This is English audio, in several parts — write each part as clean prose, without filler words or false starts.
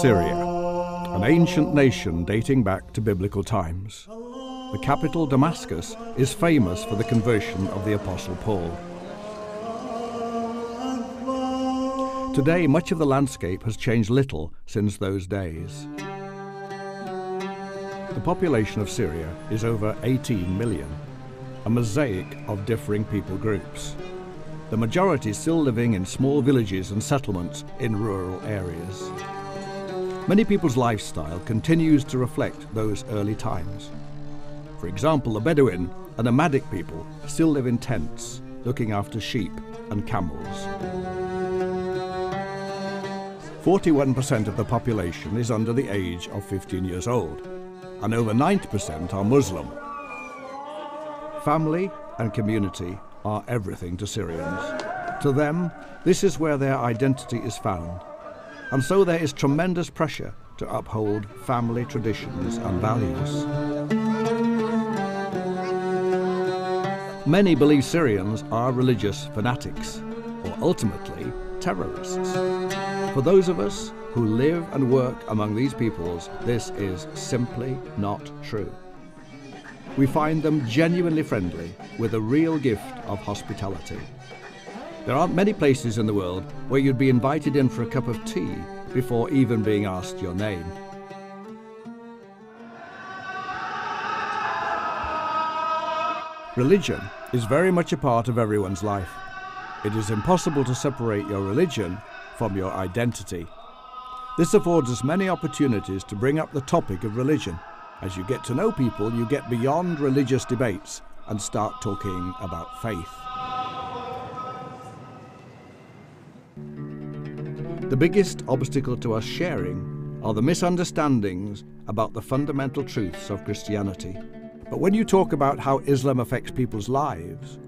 Syria, an ancient nation dating back to biblical times. The capital, Damascus, is famous for the conversion of the Apostle Paul. Today, much of the landscape has changed little since those days. The population of Syria is over 18 million, a mosaic of differing people groups. The majority still living in small villages and settlements in rural areas. Many people's lifestyle continues to reflect those early times. For example, the Bedouin and nomadic people still live in tents, looking after sheep and camels. 41% of the population is under the age of 15 years old, and over 90% are Muslim. Family and community are everything to Syrians. To them, this is where their identity is found, and so there is tremendous pressure to uphold family traditions and values. Many believe Syrians are religious fanatics, or ultimately terrorists. For those of us who live and work among these peoples, this is simply not true. We find them genuinely friendly, with a real gift of hospitality. There aren't many places in the world where you'd be invited in for a cup of tea before even being asked your name. Religion is very much a part of everyone's life. It is impossible to separate your religion from your identity. This affords us many opportunities to bring up the topic of religion. As you get to know people, you get beyond religious debates and start talking about faith. The biggest obstacle to us sharing are the misunderstandings about the fundamental truths of Christianity. But when you talk about how Islam affects people's lives,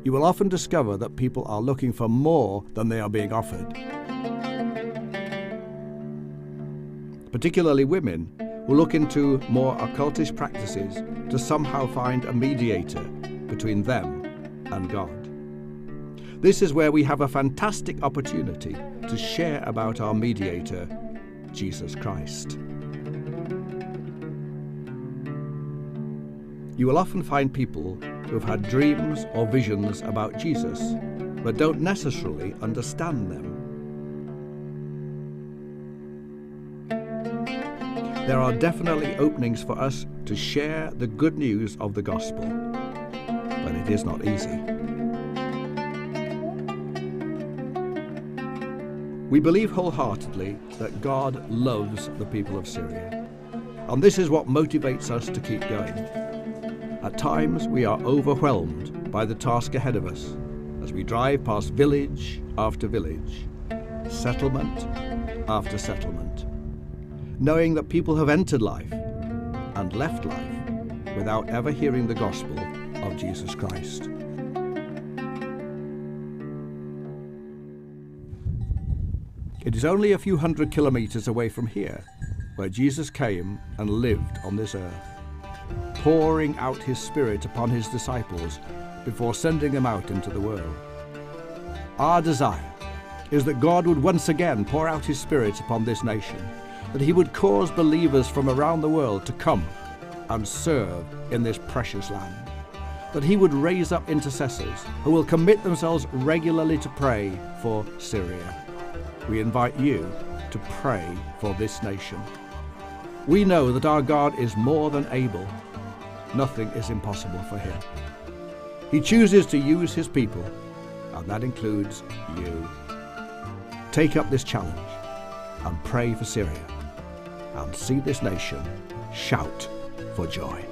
you will often discover that people are looking for more than they are being offered. Particularly women who look into more occultist practices to somehow find a mediator between them and God. This is where we have a fantastic opportunity to share about our mediator, Jesus Christ. You will often find people who have had dreams or visions about Jesus, but don't necessarily understand them. There are definitely openings for us to share the good news of the gospel, but it is not easy. We believe wholeheartedly that God loves the people of Syria, and this is what motivates us to keep going. At times, we are overwhelmed by the task ahead of us as we drive past village after village, settlement after settlement, knowing that people have entered life and left life without ever hearing the gospel of Jesus Christ. It is only a few hundred kilometers away from here where Jesus came and lived on this earth, pouring out his Spirit upon his disciples before sending them out into the world. Our desire is that God would once again pour out his Spirit upon this nation, that he would cause believers from around the world to come and serve in this precious land, that he would raise up intercessors who will commit themselves regularly to pray for Syria. We invite you to pray for this nation. We know that our God is more than able. Nothing is impossible for him. He chooses to use his people, and that includes you. Take up this challenge and pray for Syria, and see this nation shout for joy.